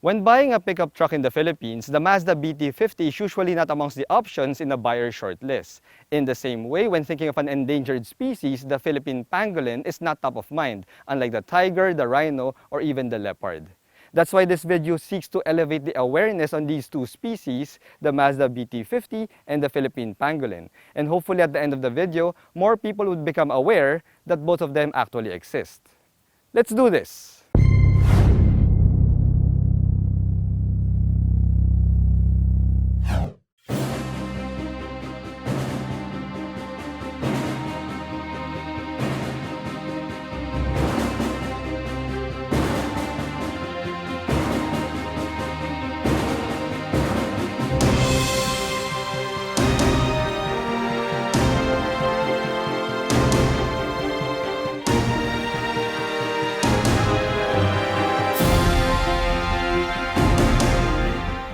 When buying a pickup truck in the Philippines, the Mazda BT50 is usually not amongst the options in a buyer's shortlist. In the same way, when thinking of an endangered species, the Philippine Pangolin is not top of mind, unlike the tiger, the rhino, or even the leopard. That's why this video seeks to elevate the awareness on these two species, the Mazda BT50 and the Philippine Pangolin. And hopefully at the end of the video, more people would become aware that both of them actually exist. Let's do this!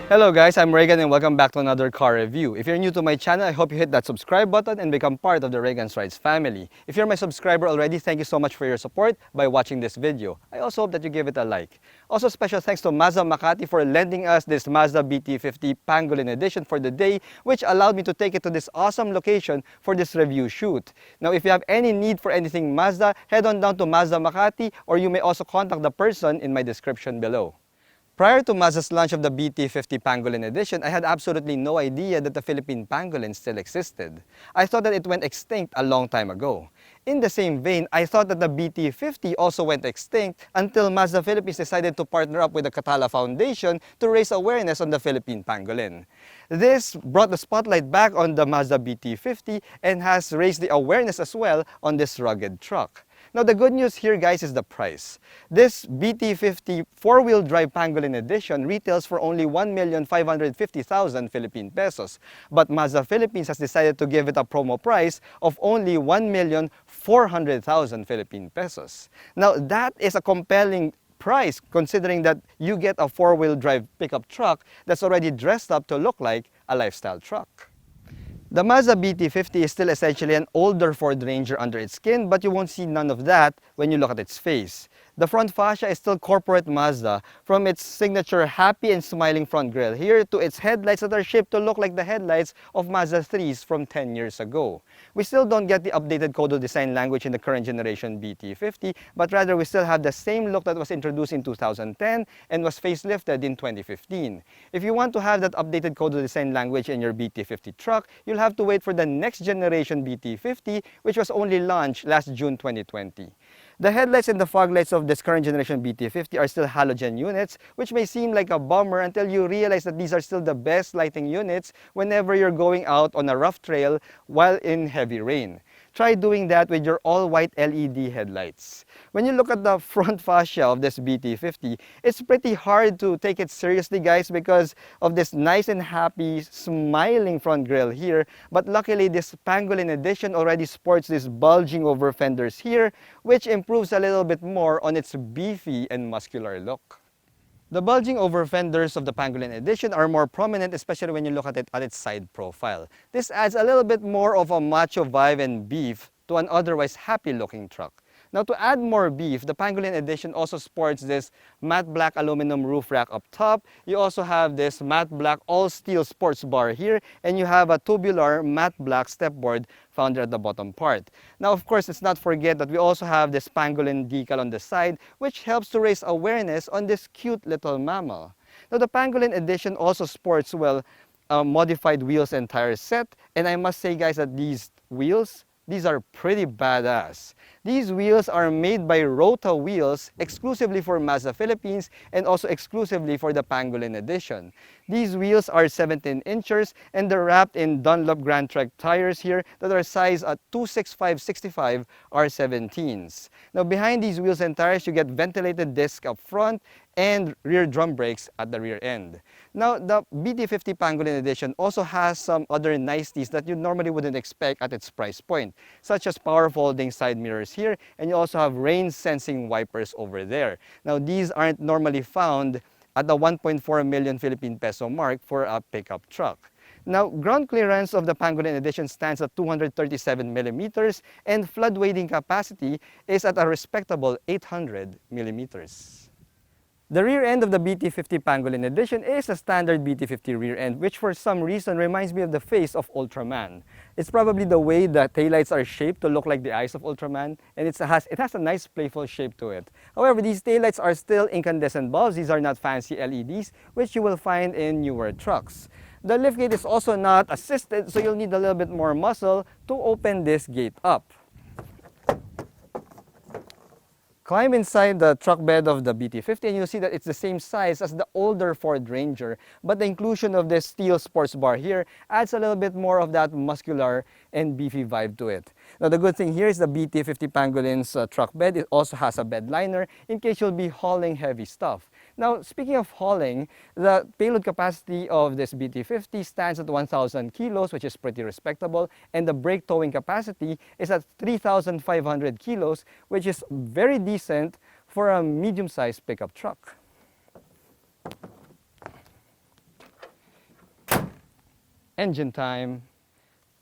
Hello guys, I'm Reagan and welcome back to another car review. If you're new to my channel, I hope you hit that subscribe button and become part of the Reagan's Rides family. If you're my subscriber already, thank you so much for your support by watching this video. I also hope that you give it a like. Also, special thanks to Mazda Makati for lending us this Mazda BT50 Pangolin edition for the day, which allowed me to take it to this awesome location for this review shoot. Now, if you have any need for anything Mazda, head on down to Mazda Makati, or you may also contact the person in my description below. Prior to Mazda's launch of the BT50 Pangolin edition, I had absolutely no idea that the Philippine Pangolin still existed. I thought that it went extinct a long time ago. In the same vein, I thought that the BT50 also went extinct until Mazda Philippines decided to partner up with the Katala Foundation to raise awareness on the Philippine Pangolin. This brought the spotlight back on the Mazda BT50 and has raised the awareness as well on this rugged truck. Now, the good news here, guys, is the price. This BT50 four-wheel drive Pangolin edition retails for only 1,550,000 Philippine pesos. But Mazda Philippines has decided to give it a promo price of only 1,400,000 Philippine pesos. Now, that is a compelling price considering that you get a four-wheel drive pickup truck that's already dressed up to look like a lifestyle truck. The Mazda BT50 is still essentially an older Ford Ranger under its skin, but you won't see none of that when you look at its face. The front fascia is still corporate Mazda, from its signature happy and smiling front grille here to its headlights that are shaped to look like the headlights of Mazda 3s from 10 years ago. We still don't get the updated Kodo design language in the current generation BT50, but rather we still have the same look that was introduced in 2010 and was facelifted in 2015. If you want to have that updated Kodo design language in your BT50 truck, you'll have to wait for the next generation BT50, which was only launched last June 2020. The headlights and the fog lights of this current generation BT50 are still halogen units, which may seem like a bummer until you realize that these are still the best lighting units whenever you're going out on a rough trail while in heavy rain. Try doing that with your all-white LED headlights. When you look at the front fascia of this BT50, it's pretty hard to take it seriously, guys, because of this nice and happy, smiling front grille here. But luckily, this Pangolin edition already sports these bulging over fenders here, which improves a little bit more on its beefy and muscular look. The bulging over fenders of the Pangolin edition are more prominent, especially when you look at it at its side profile. This adds a little bit more of a macho vibe and beef to an otherwise happy-looking truck. Now, to add more beef, the Pangolin edition also sports this matte black aluminum roof rack up top. You also have this matte black all-steel sports bar here, and you have a tubular matte black stepboard found at the bottom part. Now, of course, let's not forget that we also have this Pangolin decal on the side, which helps to raise awareness on this cute little mammal. Now, the Pangolin edition also sports, well, modified wheels and tire set, and I must say, guys, that these are pretty badass. These wheels are made by Rota Wheels exclusively for Mazda Philippines and also exclusively for the Pangolin edition. These wheels are 17 inches and they're wrapped in Dunlop Grand Trek tires here that are size at 265/65 R17s. Now, behind these wheels and tires, you get ventilated disc up front and rear drum brakes at the rear end. Now, the BT50 Pangolin edition also has some other niceties that you normally wouldn't expect at its price point, such as power folding side mirrors here, and you also have rain sensing wipers over there. Now, these aren't normally found at the 1.4 million Philippine peso mark for a pickup truck. Now, ground clearance of the Pangolin edition stands at 237 millimeters and flood wading capacity is at a respectable 800 millimeters. The rear end of the BT50 Pangolin edition is a standard BT50 rear end, which for some reason reminds me of the face of Ultraman. It's probably the way the taillights are shaped to look like the eyes of Ultraman, and it has a nice playful shape to it. However, these taillights are still incandescent bulbs. These are not fancy LEDs, which you will find in newer trucks. The liftgate is also not assisted, so you'll need a little bit more muscle to open this gate up. Climb inside the truck bed of the BT50 and you'll see that it's the same size as the older Ford Ranger, but the inclusion of this steel sports bar here adds a little bit more of that muscular and beefy vibe to it. Now the good thing here is the BT50 Pangolin's truck bed, it also has a bed liner in case you'll be hauling heavy stuff. Now, speaking of hauling, the payload capacity of this BT50 stands at 1,000 kilos, which is pretty respectable, and the brake towing capacity is at 3,500 kilos, which is very decent for a medium-sized pickup truck. Engine time.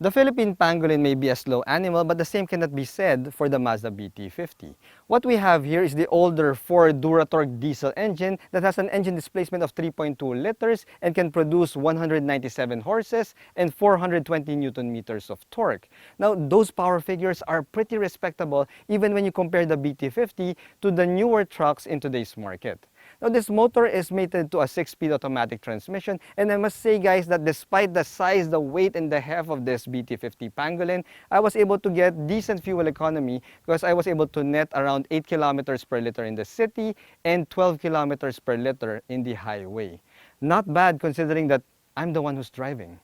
The Philippine Pangolin may be a slow animal, but the same cannot be said for the Mazda BT50. What we have here is the older Ford duratorq diesel engine that has an engine displacement of 3.2 liters and can produce 197 horses and 420 Newton meters of torque. Now, those power figures are pretty respectable even when you compare the BT50 to the newer trucks in today's market. Now, this motor is mated to a 6-speed automatic transmission, and I must say guys that despite the size, the weight, and the heft of this BT50 Pangolin, I was able to get decent fuel economy because I was able to net around 8 kilometers per liter in the city and 12 kilometers per liter in the highway. Not bad considering that I'm the one who's driving.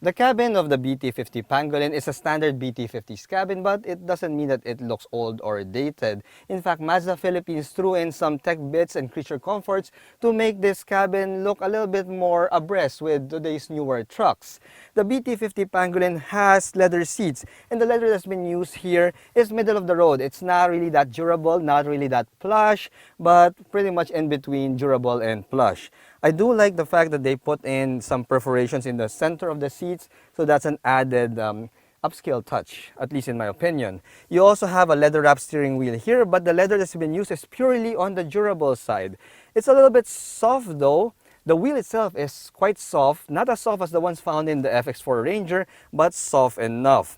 The cabin of the BT50 Pangolin is a standard BT50's cabin, but it doesn't mean that it looks old or dated. In fact, Mazda Philippines threw in some tech bits and creature comforts to make this cabin look a little bit more abreast with today's newer trucks. The BT50 Pangolin has leather seats, and the leather that's been used here is middle of the road. It's not really that durable, not really that plush, but pretty much in between durable and plush. I do like the fact that they put in some perforations in the center of the seats, so that's an added upscale touch, at least in my opinion. You also have a leather-wrapped steering wheel here, but the leather that's been used is purely on the durable side. It's a little bit soft though. The wheel itself is quite soft, not as soft as the ones found in the FX4 Ranger, but soft enough.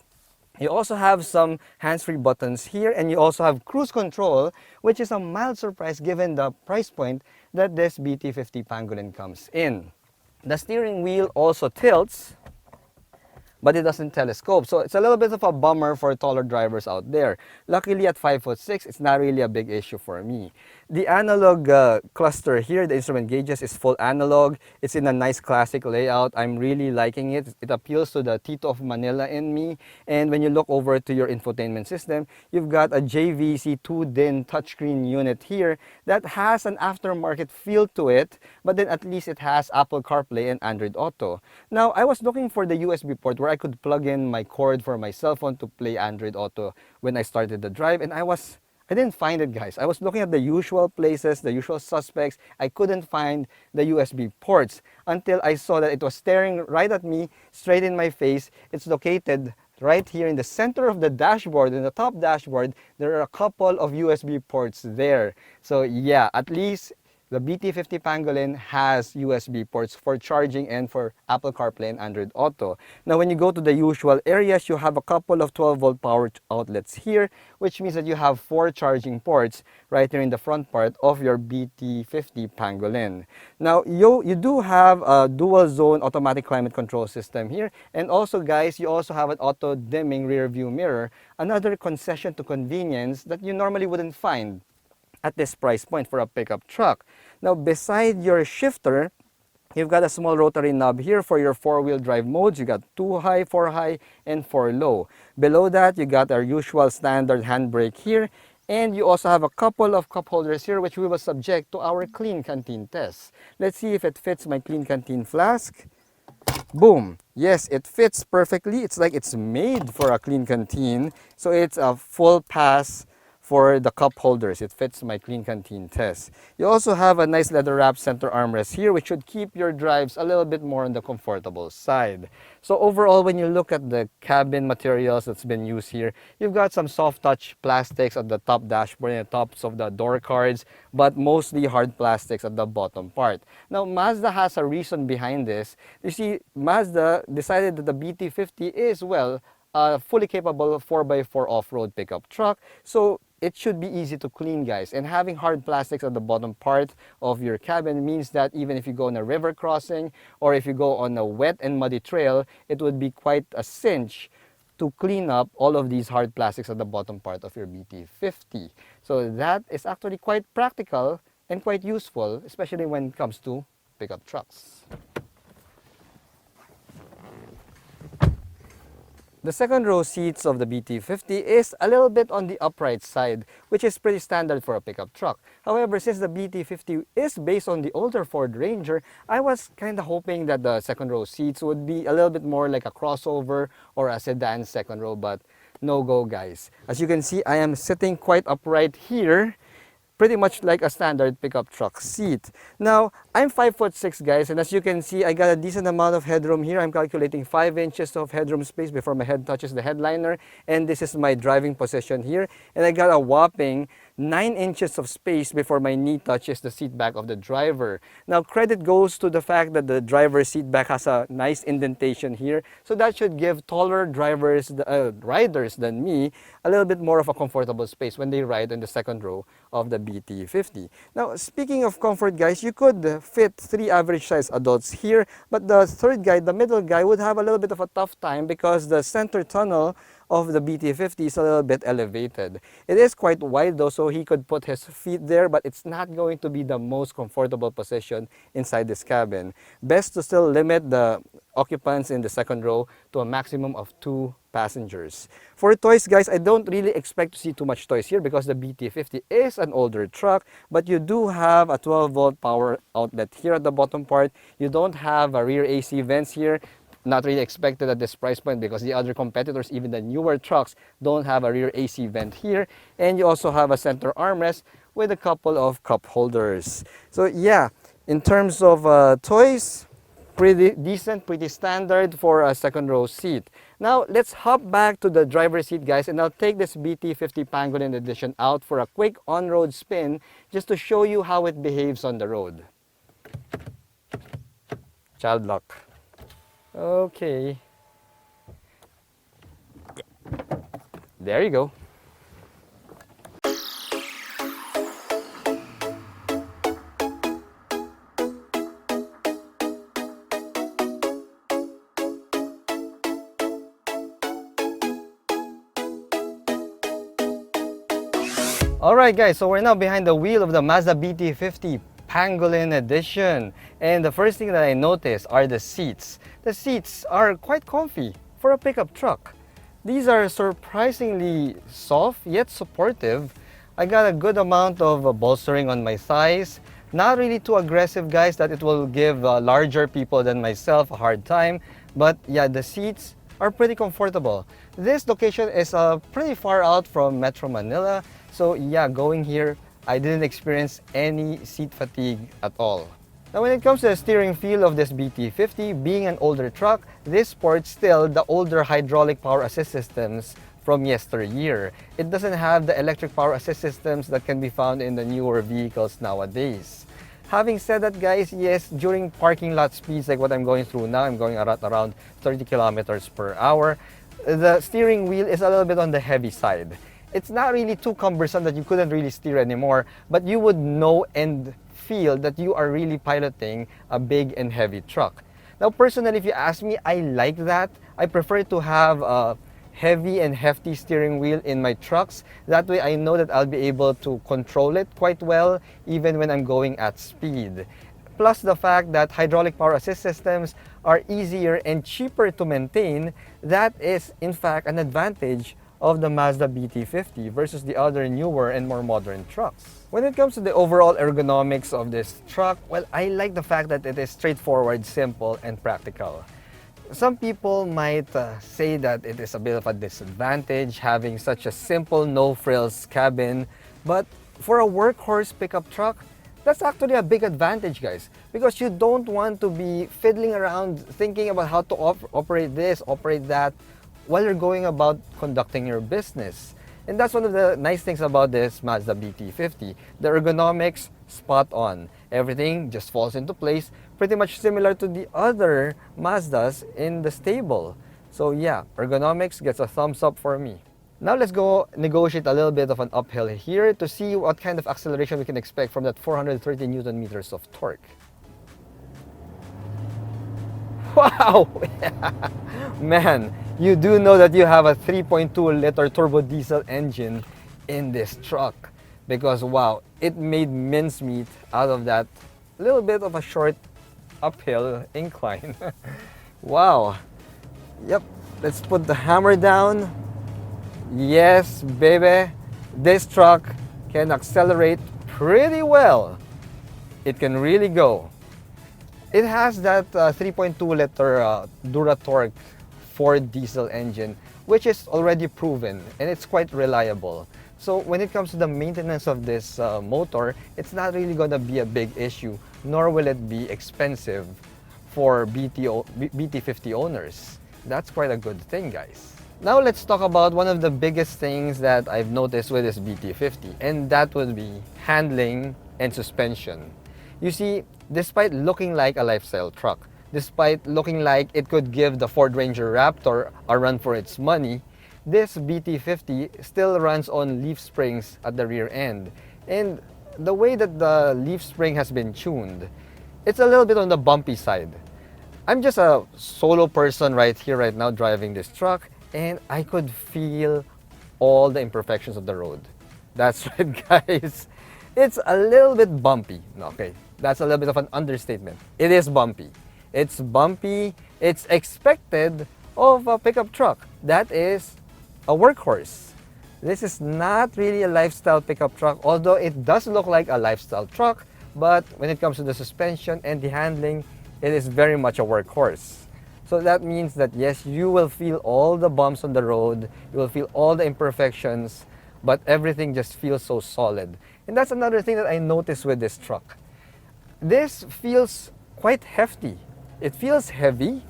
You also have some hands-free buttons here, and you also have cruise control, which is a mild surprise given the price point that this BT50 Pangolin comes in. The steering wheel also tilts, but it doesn't telescope. So it's a little bit of a bummer for taller drivers out there. Luckily at 5'6", it's not really a big issue for me. The analog cluster here, the instrument gauges, is full analog. It's in a nice classic layout. I'm really liking it. It appeals to the Tito of Manila in me. And when you look over to your infotainment system, you've got a JVC 2-DIN touchscreen unit here that has an aftermarket feel to it, but then at least it has Apple CarPlay and Android Auto. Now, I was looking for the USB port where I could plug in my cord for my cell phone to play Android Auto when I started the drive, and I didn't find it, guys. I was looking at the usual places, the usual suspects. I couldn't find the USB ports until I saw that it was staring right at me, straight in my face. It's located right here in the center of the dashboard, in the top dashboard. There are a couple of USB ports there. So yeah, at least the BT50 Pangolin has USB ports for charging and for Apple CarPlay and Android Auto. Now, when you go to the usual areas, you have a couple of 12-volt power outlets here, which means that you have 4 charging ports right here in the front part of your BT50 Pangolin. Now, you do have a dual-zone automatic climate control system here. And also, guys, you also have an auto-dimming rear-view mirror, another concession to convenience that you normally wouldn't find at this price point for a pickup truck. Now, beside your shifter, you've got a small rotary knob here for your 4-wheel drive modes. You got 2 high, 4 high, and 4 low. Below that, you got our usual standard handbrake here. And you also have a couple of cup holders here, which we will subject to our clean canteen test. Let's see if it fits my clean canteen flask. Boom! Yes, it fits perfectly. It's like it's made for a clean canteen. So it's a full pass for the cup holders. It fits my Clean Canteen test. You also have a nice leather wrap center armrest here, which should keep your drives a little bit more on the comfortable side. So overall, when you look at the cabin materials that's been used here, you've got some soft touch plastics at the top dashboard and the tops of the door cards, but mostly hard plastics at the bottom part. Now, Mazda has a reason behind this. You see, Mazda decided that the BT50 is, well, a fully capable 4x4 off-road pickup truck, so it should be easy to clean, guys. And having hard plastics at the bottom part of your cabin means that even if you go on a river crossing or if you go on a wet and muddy trail, it would be quite a cinch to clean up all of these hard plastics at the bottom part of your BT50. So that is actually quite practical and quite useful, especially when it comes to pickup trucks. The second row seats of the BT50 is a little bit on the upright side, which is pretty standard for a pickup truck. However, since the BT50 is based on the older Ford Ranger, I was kind of hoping that the second row seats would be a little bit more like a crossover or a sedan second row, but no go, guys. As you can see, I am sitting quite upright here, pretty much like a standard pickup truck seat. Now, I'm 5'6", guys, and as you can see, I got a decent amount of headroom here. I'm calculating 5 inches of headroom space before my head touches the headliner, and this is my driving position here. And I got a whopping 9 inches of space before my knee touches the seat back of the driver. Now, credit goes to the fact that the driver's seat back has a nice indentation here, so that should give taller riders than me a little bit more of a comfortable space when they ride in the second row of the BT50. Now, speaking of comfort, guys, you could fit 3 average size adults here, but the third guy, the middle guy, would have a little bit of a tough time because the center tunnel of the BT50 is a little bit elevated. It is quite wide though, so he could put his feet there, but it's not going to be the most comfortable position inside this cabin. Best to still limit the occupants in the second row to a maximum of 2 passengers. For toys, guys, I don't really expect to see too much toys here because the BT50 is an older truck, but you do have a 12-volt power outlet here at the bottom part. You don't have a rear AC vents here. Not really expected at this price point because the other competitors, even the newer trucks, don't have a rear AC vent here. And you also have a center armrest with a couple of cup holders. So yeah, in terms of toys, pretty decent, pretty standard for a second row seat. Now, let's hop back to the driver's seat, guys, and I'll take this BT50 Pangolin edition out for a quick on-road spin just to show you how it behaves on the road. Child lock. Okay. There you go. Alright guys, so we're now behind the wheel of the Mazda BT50 Pangolin edition. And the first thing that I noticed are the seats. The seats are quite comfy for a pickup truck. These are surprisingly soft yet supportive. I got a good amount of bolstering on my thighs. Not really too aggressive, guys, that it will give larger people than myself a hard time. But yeah, the seats are pretty comfortable. This location is pretty far out from Metro Manila. So yeah, going here, I didn't experience any seat fatigue at all. Now when it comes to the steering feel of this BT50, being an older truck, this sports still the older hydraulic power assist systems from yesteryear. It doesn't have the electric power assist systems that can be found in the newer vehicles nowadays. Having said that, guys, yes, during parking lot speeds like what I'm going through now, I'm going around 30 kilometers per hour, the steering wheel is a little bit on the heavy side. It's not really too cumbersome that you couldn't really steer anymore, but you would know and feel that you are really piloting a big and heavy truck. Now, personally, if you ask me, I like that. I prefer to have a heavy and hefty steering wheel in my trucks. That way, I know that I'll be able to control it quite well, even when I'm going at speed. Plus the fact that hydraulic power assist systems are easier and cheaper to maintain. That is, in fact, an advantage of the Mazda BT50 versus the other newer and more modern trucks. When it comes to the overall ergonomics of this truck, well, I like the fact that it is straightforward, simple, and practical. some people might say that it is a bit of a disadvantage having such a simple no-frills cabin, but for a workhorse pickup truck, that's actually a big advantage, guys, because you don't want to be fiddling around thinking about how to operate this, operate that, while you're going about conducting your business. And that's one of the nice things about this Mazda BT50. The ergonomics, spot on. Everything just falls into place, pretty much similar to the other Mazdas in the stable. So yeah, ergonomics gets a thumbs up for me. Now let's go negotiate a little bit of an uphill here to see what kind of acceleration we can expect from that 430 Newton meters of torque. Wow! Man, you do know that you have a 3.2-liter turbo diesel engine in this truck, because wow, it made mincemeat out of that little bit of a short uphill incline. Wow. Yep, let's put the hammer down. Yes, baby, this truck can accelerate pretty well. It can really go. It has that 3.2-liter duratorq Ford diesel engine, which is already proven and it's quite reliable. So when it comes to the maintenance of this motor, it's not really going to be a big issue, nor will it be expensive for BT50 owners. That's quite a good thing, guys. Now let's talk about one of the biggest things that I've noticed with this BT50, and that would be handling and suspension. You see, despite looking like a lifestyle truck, despite looking like it could give the Ford Ranger Raptor a run for its money, this BT50 still runs on leaf springs at the rear end. And the way that the leaf spring has been tuned, it's a little bit on the bumpy side. I'm just a solo person right here, right now, driving this truck, and I could feel all the imperfections of the road. That's right, guys. It's a little bit bumpy. Okay, that's a little bit of an understatement. It is bumpy. It's bumpy. It's expected of a pickup truck. That is a workhorse. This is not really a lifestyle pickup truck, although it does look like a lifestyle truck, but when it comes to the suspension and the handling, it is very much a workhorse. So that means that yes, you will feel all the bumps on the road, you will feel all the imperfections, but everything just feels so solid. And that's another thing that I noticed with this truck. This feels quite hefty. It feels heavy,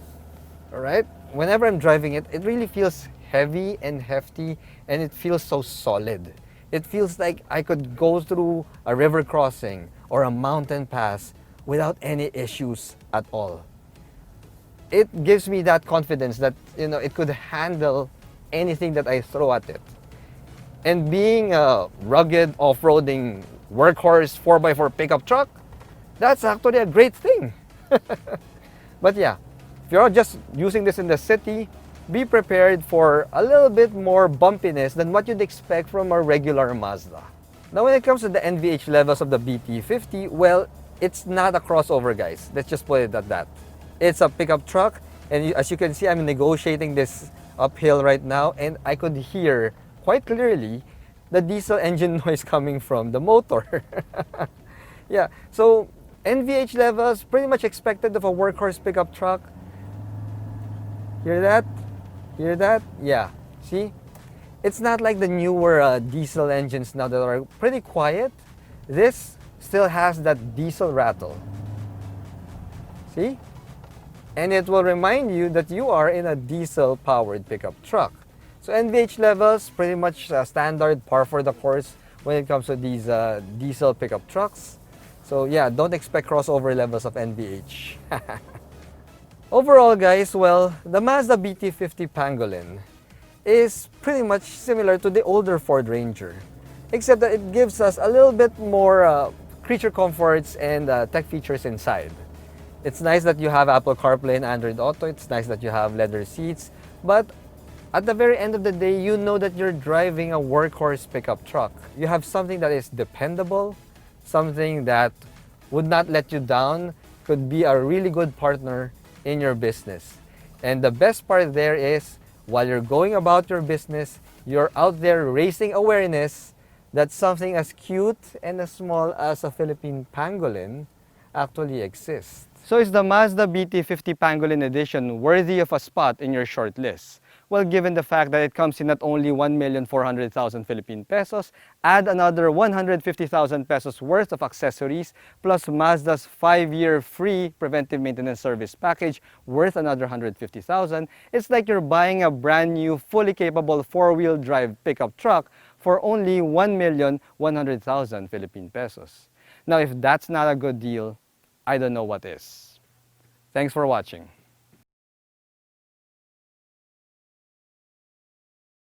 all right? Whenever I'm driving it, it really feels heavy and hefty, and it feels so solid. It feels like I could go through a river crossing or a mountain pass without any issues at all. It gives me that confidence that, you know, it could handle anything that I throw at it. And being a rugged off-roading workhorse 4x4 pickup truck, that's actually a great thing. But yeah, if you're just using this in the city, be prepared for a little bit more bumpiness than what you'd expect from a regular Mazda. Now when it comes to the NVH levels of the BT50, well, it's not a crossover, guys. Let's just put it at that. It's a pickup truck, and as you can see, I'm negotiating this uphill right now, and I could hear quite clearly the diesel engine noise coming from the motor. Yeah, so NVH levels pretty much expected of a workhorse pickup truck. Hear that? Hear that? Yeah, see? It's not like the newer diesel engines now that are pretty quiet. This still has that diesel rattle. See? And it will remind you that you are in a diesel-powered pickup truck. So NVH levels, pretty much standard, par for the course when it comes to these diesel pickup trucks. So yeah, don't expect crossover levels of NVH. Overall, guys, well, the Mazda BT50 Pangolin is pretty much similar to the older Ford Ranger, except that it gives us a little bit more creature comforts and tech features inside. It's nice that you have Apple CarPlay and Android Auto. It's nice that you have leather seats. But at the very end of the day, you know that you're driving a workhorse pickup truck. You have something that is dependable, something that would not let you down, could be a really good partner in your business. And the best part there is, while you're going about your business, you're out there raising awareness that something as cute and as small as a Philippine Pangolin actually exists. So is the Mazda BT50 Pangolin Edition worthy of a spot in your short list? Well, given the fact that it comes in at only 1,400,000 Philippine pesos, add another 150,000 pesos worth of accessories, plus Mazda's 5-year free preventive maintenance service package worth another 150,000, it's like you're buying a brand new, fully capable 4-wheel drive pickup truck for only 1,100,000 Philippine pesos. Now, if that's not a good deal, I don't know what is. Thanks for watching.